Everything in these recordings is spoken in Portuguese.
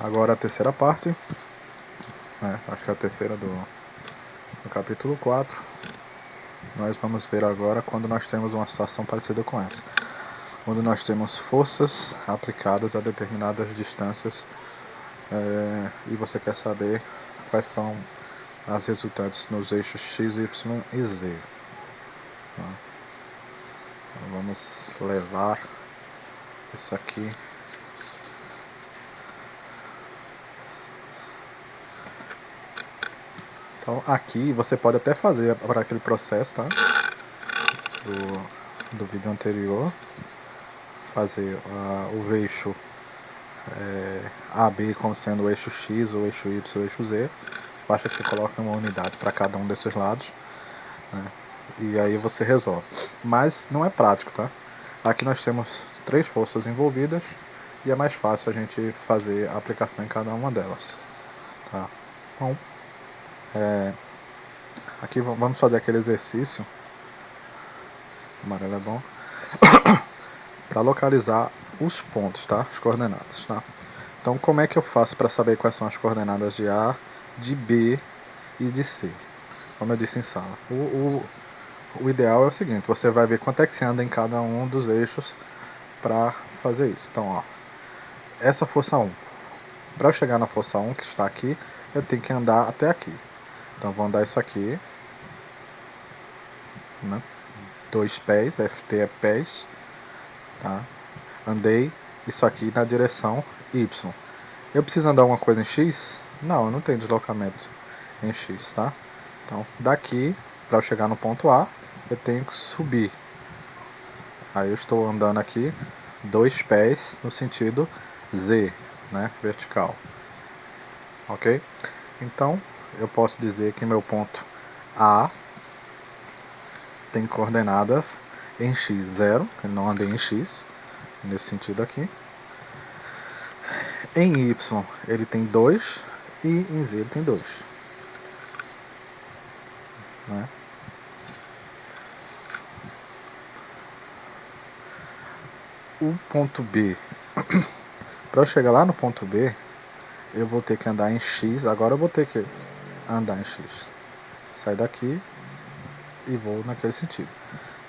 Agora a terceira parte, né? Acho que é a terceira do capítulo 4. Nós vamos ver agora quando nós temos uma situação parecida com essa, onde nós temos forças aplicadas a determinadas distâncias e você quer saber quais são as resultantes nos eixos x, y e z. Então, vamos levar isso aqui. Então aqui você pode até fazer para aquele processo, tá? Do vídeo anterior, fazer o eixo AB como sendo o eixo X, o eixo Y, o eixo Z. Basta que você coloque uma unidade para cada um desses lados, né? E aí você resolve. Mas não é prático, tá? Aqui nós temos 3 forças envolvidas e é mais fácil a gente fazer a aplicação em cada uma delas, tá? Bom, aqui vamos fazer aquele exercício. O amarelo é bom. Para localizar os pontos, tá? As coordenadas, tá? Então, como é que eu faço para saber quais são as coordenadas de A, de B e de C? Como eu disse em sala. O ideal é o seguinte, você vai ver quanto é que você anda em cada um dos eixos para fazer isso. Então, ó, essa força 1. Para eu chegar na força 1, que está aqui, eu tenho que andar até aqui. Então, vou andar isso aqui, né? 2 pés, FT é pés, tá? Andei isso aqui na direção Y. Eu preciso andar alguma coisa em X? Não, eu não tenho deslocamento em X, tá? Então, daqui, para eu chegar no ponto A, eu tenho que subir. Aí eu estou andando aqui 2 pés no sentido Z, né? Vertical. Ok? Então, eu posso dizer que meu ponto A tem coordenadas em X 0, eu não andei em X, nesse sentido aqui. Em Y ele tem 2 e em Z ele tem 2. Né? O ponto B, para eu chegar lá no ponto B, eu vou ter que andar em X, agora eu vou ter que andar em X. Sai daqui e vou naquele sentido.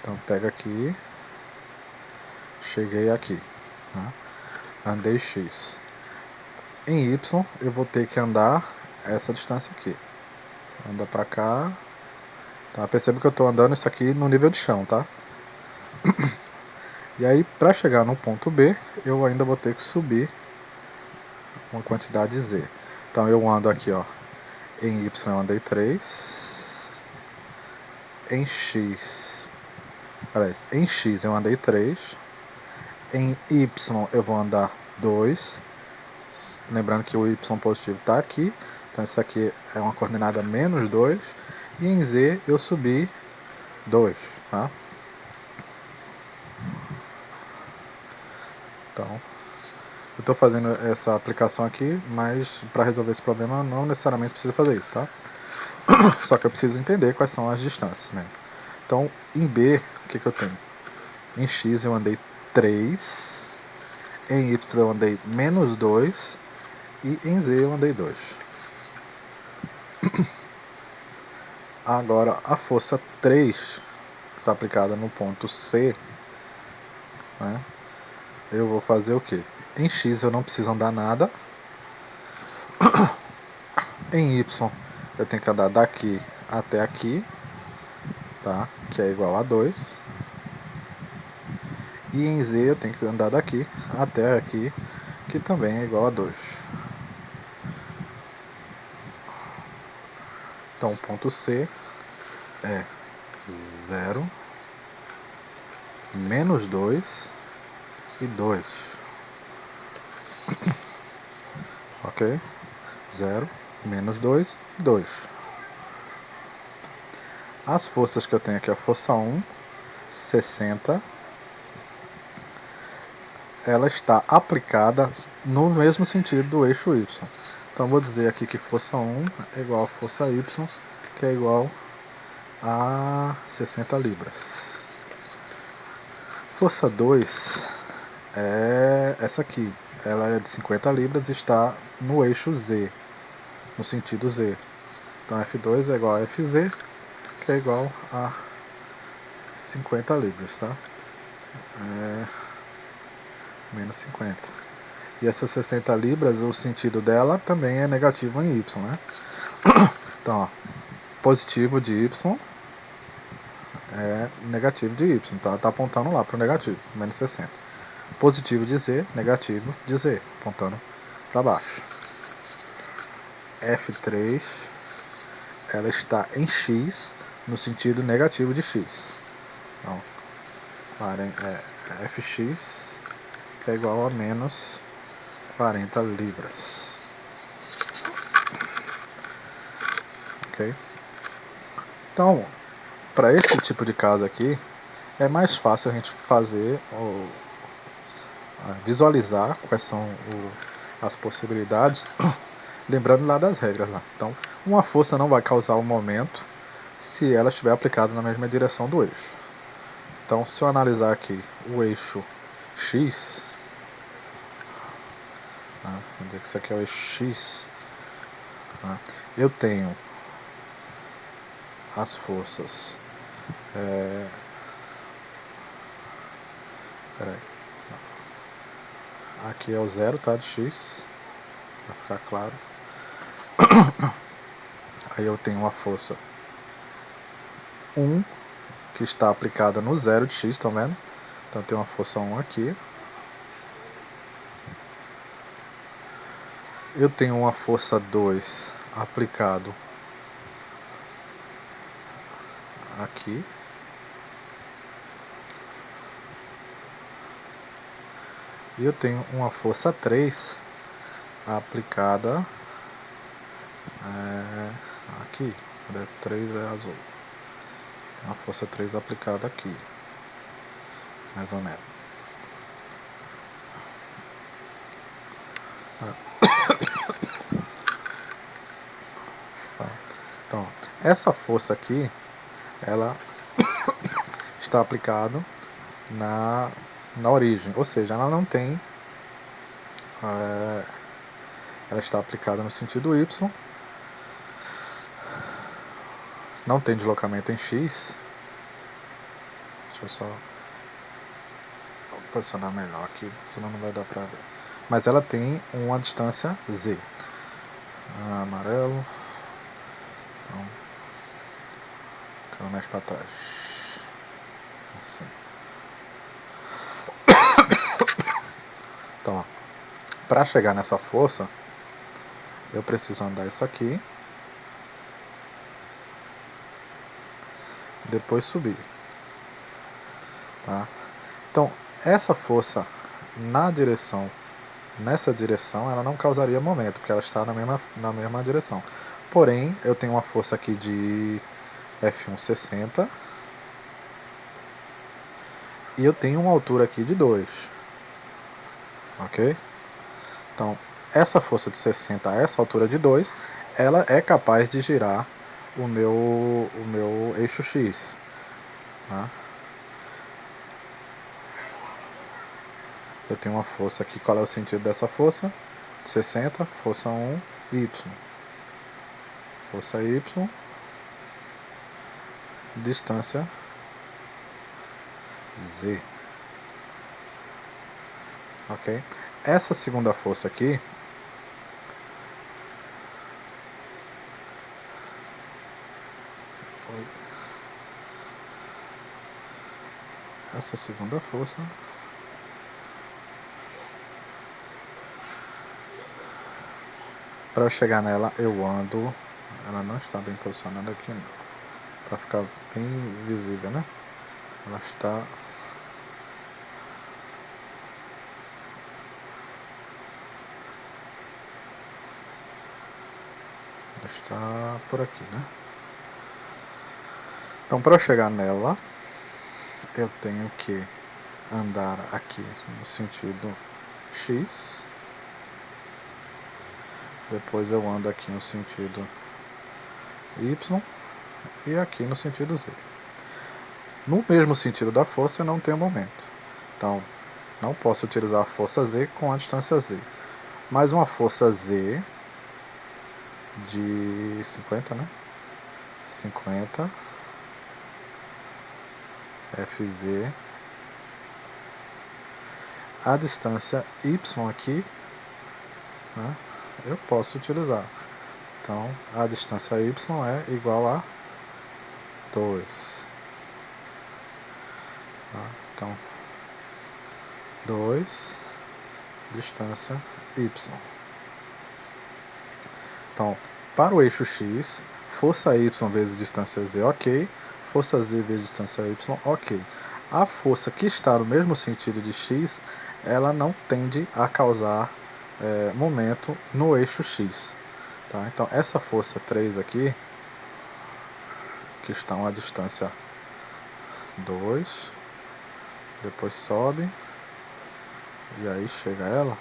Então pega aqui, cheguei aqui, né? Andei X. Em Y eu vou ter que andar essa distância aqui. Anda pra cá. Tá? Perceba que eu estou andando isso aqui no nível de chão, tá? E aí, para chegar no ponto B, eu ainda vou ter que subir uma quantidade Z. Então eu ando aqui, ó. Em Y eu andei 3. Em X... Aliás, em X eu andei 3. Em Y eu vou andar 2. Lembrando que o Y positivo está aqui. Então isso aqui é uma coordenada menos 2. E em Z eu subi 2, tá? Então, eu estou fazendo essa aplicação aqui, mas para resolver esse problema não necessariamente preciso fazer isso, tá? Só que eu preciso entender quais são as distâncias, né? Então, em B, o que eu tenho? Em X eu andei 3, em Y eu andei menos 2 e em Z eu andei 2. Agora, a força 3 está aplicada no ponto C, né? Eu vou fazer o que? Em X eu não preciso andar nada. Em Y eu tenho que andar daqui até aqui, tá? Que é igual a 2. E em Z eu tenho que andar daqui até aqui, que também é igual a 2. Então o ponto C é 0, menos 2 e 2. Ok? 0, menos 2 e 2. As forças que eu tenho aqui, a força 1, 60, ela está aplicada no mesmo sentido do eixo Y. Então vou dizer aqui que força 1 é igual a força Y, que é igual a 60 libras. Força 2 é essa aqui, ela é de 50 libras e está no eixo Z, no sentido Z. Então F2 é igual a FZ, que é igual a 50 libras, tá? Menos 50. E essas 60 libras, o sentido dela também é negativo em Y, né? Então, ó, positivo de Y é negativo de Y. Então ela está apontando lá para o negativo, menos 60. Positivo de Z, negativo de Z, apontando para baixo. F3, ela está em X, no sentido negativo de X. Então, Fx é igual a menos 40 libras. Ok? Então, para esse tipo de caso aqui, é mais fácil a gente fazer, visualizar quais são as possibilidades, lembrando lá das regras lá. Então, uma força não vai causar um momento se ela estiver aplicada na mesma direção do eixo. Então, se eu analisar aqui o eixo X, vamos dizer que isso aqui é o eixo X, eu tenho as forças. Peraí. Aqui é o zero, tá? De X, para ficar claro. Aí eu tenho uma força 1 que está aplicada no zero de X, estão vendo? Então tem uma força 1 aqui. Eu tenho uma força 2 aplicado aqui. E eu tenho uma força 3 aplicada aqui. 3 é azul. Uma força 3 aplicada aqui. Mais ou menos. Então, essa força aqui, ela está aplicada na origem, ou seja, ela não tem, ela está aplicada no sentido Y, não tem deslocamento em X. Deixa eu só posicionar melhor aqui, senão não vai dar pra ver. Mas ela tem uma distância Z. Amarelo. Então, ficando mais para trás. Assim. Então, para chegar nessa força, eu preciso andar isso aqui, depois subir, tá? Então, essa força nessa direção, ela não causaria momento, porque ela está na mesma direção. Porém, eu tenho uma força aqui de F1 60 e eu tenho uma altura aqui de 2. Ok? Então, essa força de 60 a essa altura de 2, ela é capaz de girar o meu eixo X. Tá? Eu tenho uma força aqui, qual é o sentido dessa força? 60, força 1, Y. Força Y, distância Z. Ok? Essa segunda força aqui, para eu chegar nela, eu ando. Ela não está bem posicionada aqui, para ficar bem visível, né? Ela está por aqui, né? Então, para eu chegar nela, eu tenho que andar aqui no sentido X. Depois eu ando aqui no sentido Y e aqui no sentido Z. No mesmo sentido da força eu não tenho momento. Então, Não posso utilizar a força Z com a distância Z. Mais uma força Z de 50, né? 50 FZ. A distância Y aqui, né, eu posso utilizar. Então, a distância Y é igual a 2. Tá? Então, 2, distância Y. Então, para o eixo X, força Y vezes distância Z, ok. Força Z vezes distância Y, ok. A força que está no mesmo sentido de X, ela não tende a causar momento no eixo X. Tá? Então, essa força 3 aqui, que está a uma distância 2, depois sobe, e aí chega ela.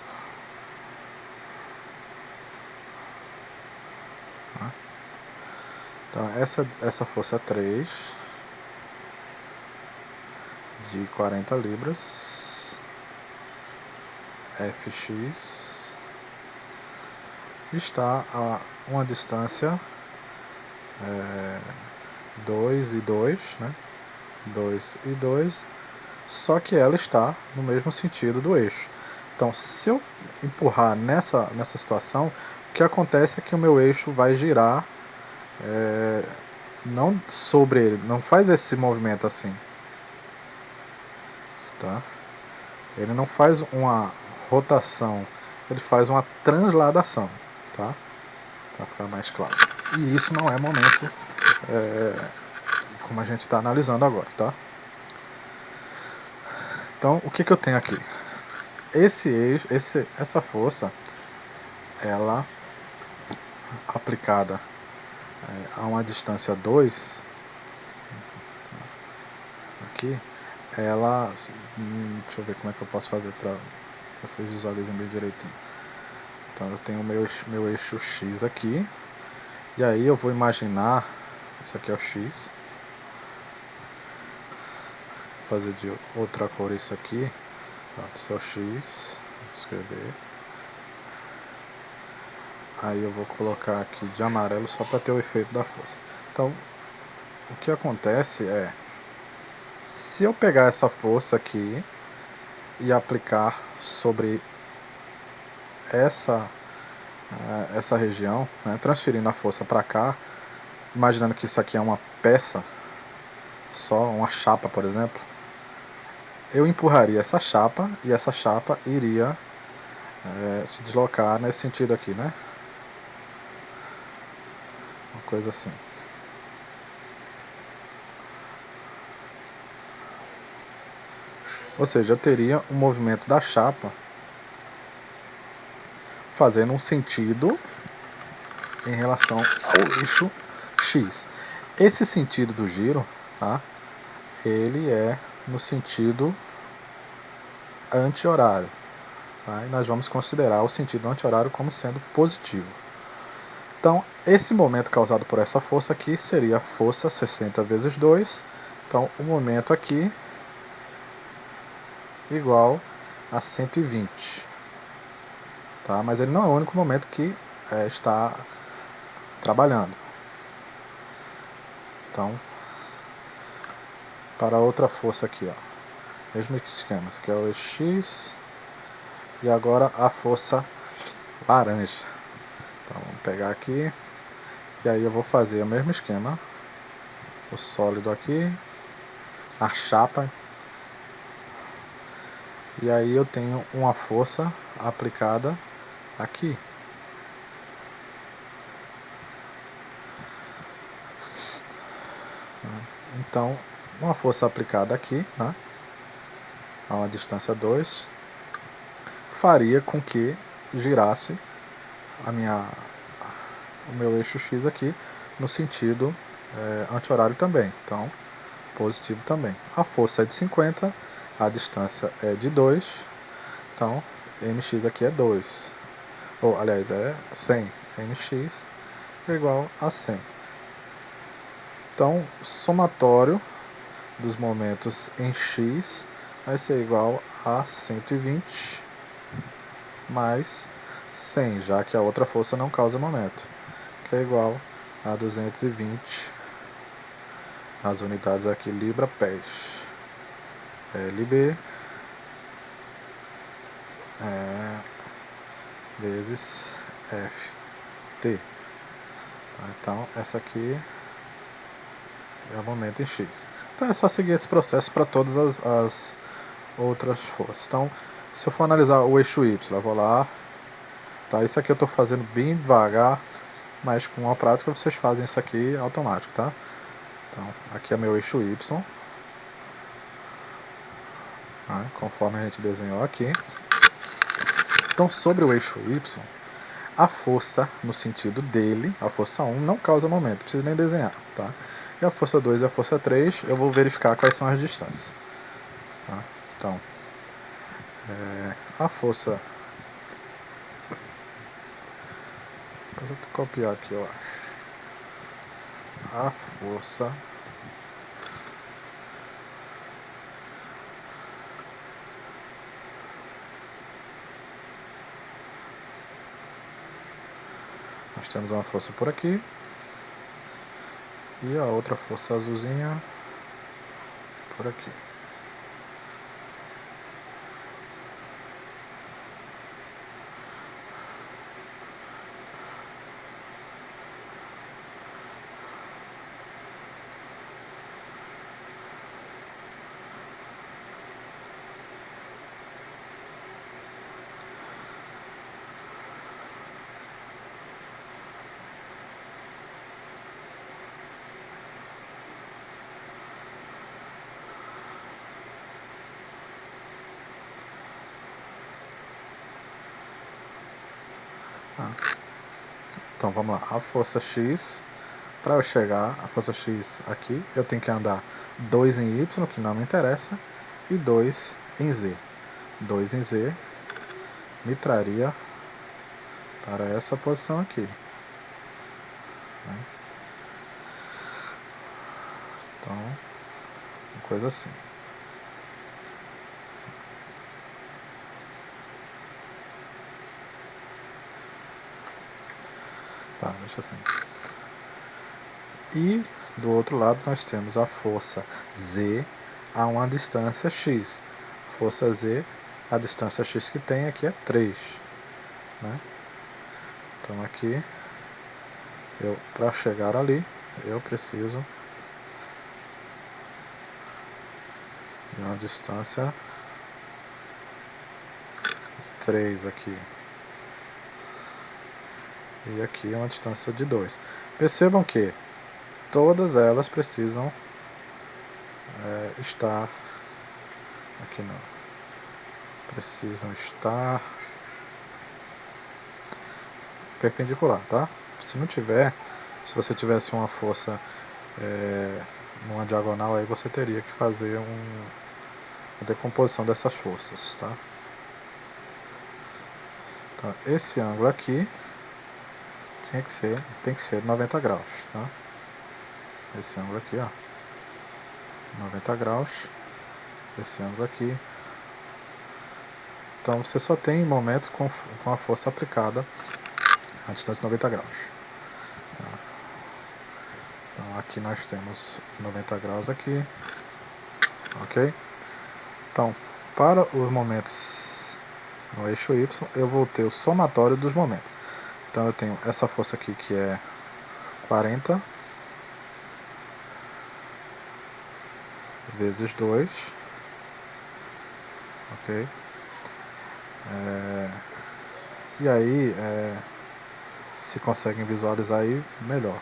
Tá? Então, essa força 3, de 40 libras, Fx, está a uma distância 2 e 2, né? 2 e 2, só que ela está no mesmo sentido do eixo. Então, se eu empurrar nessa situação, o que acontece é que o meu eixo vai girar não sobre ele, não faz esse movimento assim. Tá? Ele não faz uma rotação, ele faz uma transladação. Tá? Para ficar mais claro. E isso não é momento como a gente está analisando agora, tá? Então, o que eu tenho aqui? Essa força, ela aplicada a uma distância 2, aqui, ela, deixa eu ver como é que eu posso fazer para vocês visualizem bem direitinho. Então, eu tenho o meu eixo X aqui, e aí eu vou imaginar, isso aqui é o X, fazer de outra cor isso aqui. Pronto, esse é o X. Vou escrever. Aí eu vou colocar aqui de amarelo só para ter o efeito da força. Então, o que acontece é, se eu pegar essa força aqui e aplicar sobre essa região, né, transferindo a força para cá, imaginando que isso aqui é uma peça, só uma chapa, por exemplo, eu empurraria essa chapa e essa chapa iria se deslocar nesse sentido aqui, né? Uma coisa assim. Ou seja, eu teria um movimento da chapa fazendo um sentido em relação ao eixo X. Esse sentido do giro, tá? Ele é no sentido anti-horário. Tá? E nós vamos considerar o sentido anti-horário como sendo positivo. Então, esse momento causado por essa força aqui seria a força 60 vezes 2. Então, o momento aqui igual a 120. Tá? Mas ele não é o único momento que está trabalhando. Então, para outra força aqui, ó, mesmo esquema, esse aqui é o X, e agora a força laranja. Então, vamos pegar aqui, e aí eu vou fazer o mesmo esquema, o sólido aqui, a chapa, e aí eu tenho uma força aplicada aqui. Então, uma força aplicada aqui, né, a uma distância 2, faria com que girasse o meu eixo X aqui no sentido anti-horário também. Então, positivo também. A força é de 50, a distância é de 2, então mx aqui é 2. Ou, aliás, é 100. mx é igual a 100. Então, somatório dos momentos em x vai ser igual a 120 mais 100, já que a outra força não causa momento, que é igual a 220 as unidades aqui, libra-pés. LB vezes FT. Então, essa aqui é o momento em X. Então, é só seguir esse processo para todas as outras forças. Então, se eu for analisar o eixo Y, eu vou lá. Tá? Isso aqui eu estou fazendo bem devagar, mas com a prática vocês fazem isso aqui automático, tá? Então, aqui é meu eixo Y, né? Conforme a gente desenhou aqui. Então, sobre o eixo Y, a força, no sentido dele, a força 1, não causa momento, não preciso nem desenhar, tá? E a força 2 e a força 3, eu vou verificar quais são as distâncias. Tá? Então, a força... Vou copiar aqui, eu acho. A força... Nós temos uma força por aqui. E a outra força azulzinha por aqui. Então vamos lá, a força X, para eu chegar a força X aqui, eu tenho que andar 2 em Y, que não me interessa, e 2 em Z. 2 em Z me traria para essa posição aqui. Então, uma coisa assim. Tá, deixa assim. E do outro lado nós temos a força Z a uma distância X. Força Z, a distância X que tem aqui é 3. Né? Então aqui, para chegar ali, eu preciso de uma distância 3 aqui. E aqui é uma distância de 2. Percebam que todas elas precisam estar aqui não. Precisam estar perpendicular, tá? Se não tiver, se você tivesse uma força numa diagonal, aí você teria que fazer a decomposição dessas forças, tá? Então, esse ângulo aqui tem que ser 90 graus, tá? Esse ângulo aqui, ó, 90 graus, esse ângulo aqui. Então você só tem momentos com a força aplicada a distância de 90 graus. Tá? Então aqui nós temos 90 graus aqui, ok? Então, para os momentos no eixo Y, eu vou ter o somatório dos momentos. Então eu tenho essa força aqui que é 40 vezes 2, ok? E aí, se conseguem visualizar aí, melhor.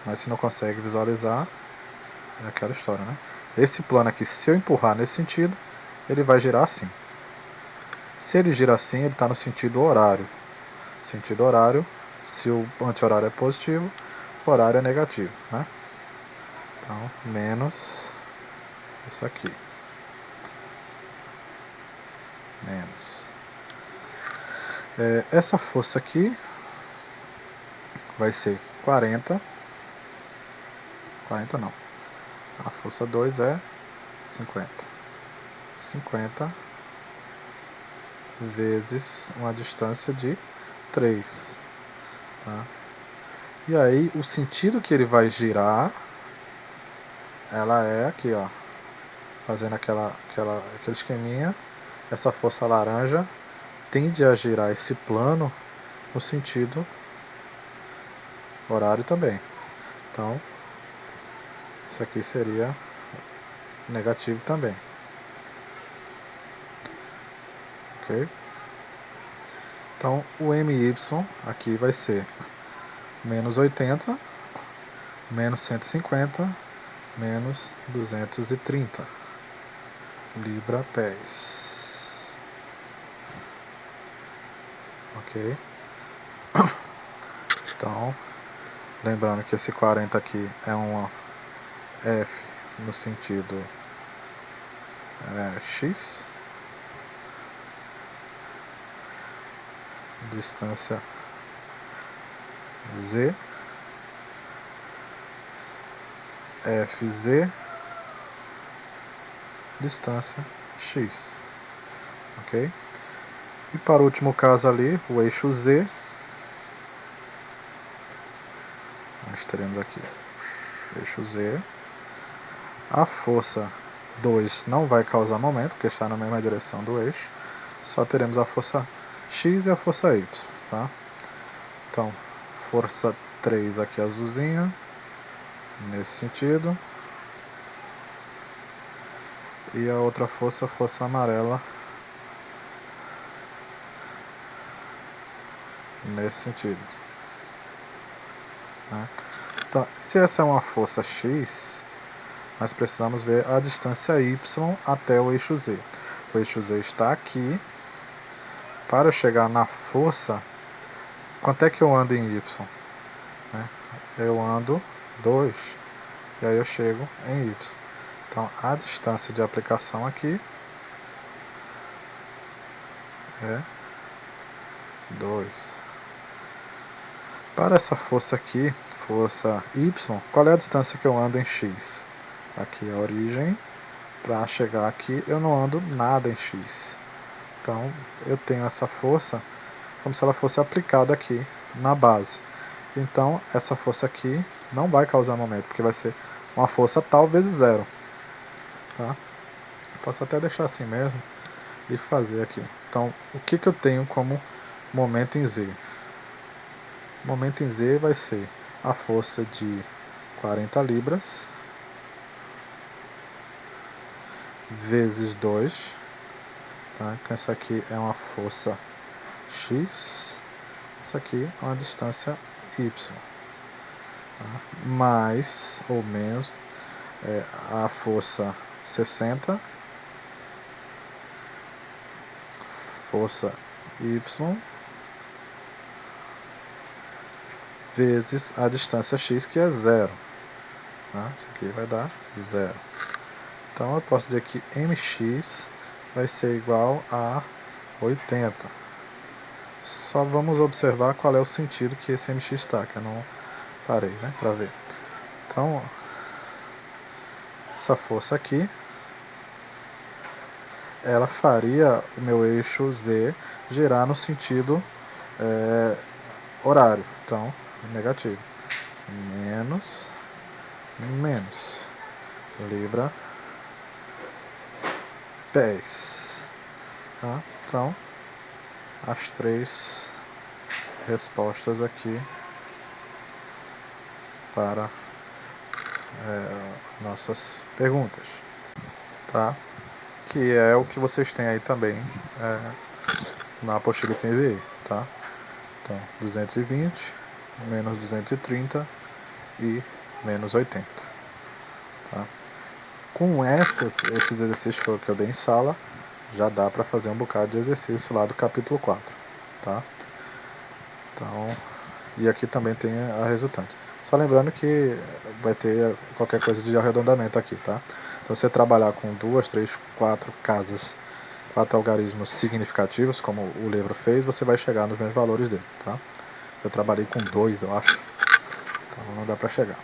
Mas se não consegue visualizar, é aquela história, né? Esse plano aqui, se eu empurrar nesse sentido, ele vai girar assim. Se ele gira assim, ele está no sentido horário. Sentido horário, se o anti-horário é positivo, o horário é negativo, né? Então, menos isso aqui. Menos. Essa força aqui vai ser 40. 40 não. A força 2 é 50. 50 vezes uma distância de 3. Tá? E aí, o sentido que ele vai girar, ela é aqui, ó, fazendo aquele esqueminha. Essa força laranja tende a girar esse plano no sentido horário também. Então, isso aqui seria negativo também. Ok? Então, o MY aqui vai ser menos 80, menos 150, menos 230 libra-pés. Ok? Então, lembrando que esse 40 aqui é uma F no sentido X, distância Z, FZ, distância X, ok? E para o último caso ali, o eixo Z, nós teremos aqui eixo Z, a força 2 não vai causar momento, porque está na mesma direção do eixo, só teremos a força X e a força Y, tá? Então, força 3 aqui azulzinha, nesse sentido, e a outra força, força amarela, nesse sentido. Né? Então, se essa é uma força X, nós precisamos ver a distância Y até o eixo Z. O eixo Z está aqui. Para eu chegar na força, quanto é que eu ando em Y? Né? Eu ando 2, e aí eu chego em Y. Então, a distância de aplicação aqui é 2. Para essa força aqui, força Y, qual é a distância que eu ando em X? Aqui é a origem. Para chegar aqui, eu não ando nada em X. Então, eu tenho essa força como se ela fosse aplicada aqui na base. Então, essa força aqui não vai causar momento, porque vai ser uma força tal vezes zero. Tá? Posso até deixar assim mesmo e fazer aqui. Então, o que eu tenho como momento em Z? Momento em Z vai ser a força de 40 libras vezes 2. Tá? Então, isso aqui é uma força X. Isso aqui é uma distância Y. Tá? Mais ou menos a força 60, força Y, vezes a distância X, que é zero. Tá? Isso aqui vai dar zero. Então eu posso dizer que mx vai ser igual a 80. Só vamos observar qual é o sentido que esse mx está, que eu não parei, né, para ver. Então, essa força aqui, ela faria o meu eixo Z girar no sentido horário. Então, negativo. Menos libra pés. Tá? Então, as 3 respostas aqui para nossas perguntas, tá? Que é o que vocês têm aí também na apostila que eu enviei, tá? Então, 220, menos 230 e menos 80. Tá? Com esses exercícios que eu dei em sala, já dá para fazer um bocado de exercício lá do capítulo 4. Tá? Então, e aqui também tem a resultante. Só lembrando que vai ter qualquer coisa de arredondamento aqui, tá? Então, se você trabalhar com 2, 3, 4 casas, 4 algarismos significativos, como o livro fez, você vai chegar nos mesmos valores dele, tá? Eu trabalhei com 2, eu acho. Então, não dá pra chegar.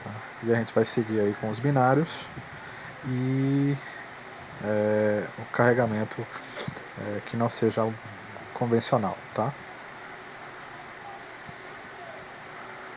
Tá? E a gente vai seguir aí com os binários e o carregamento que não seja o convencional, tá?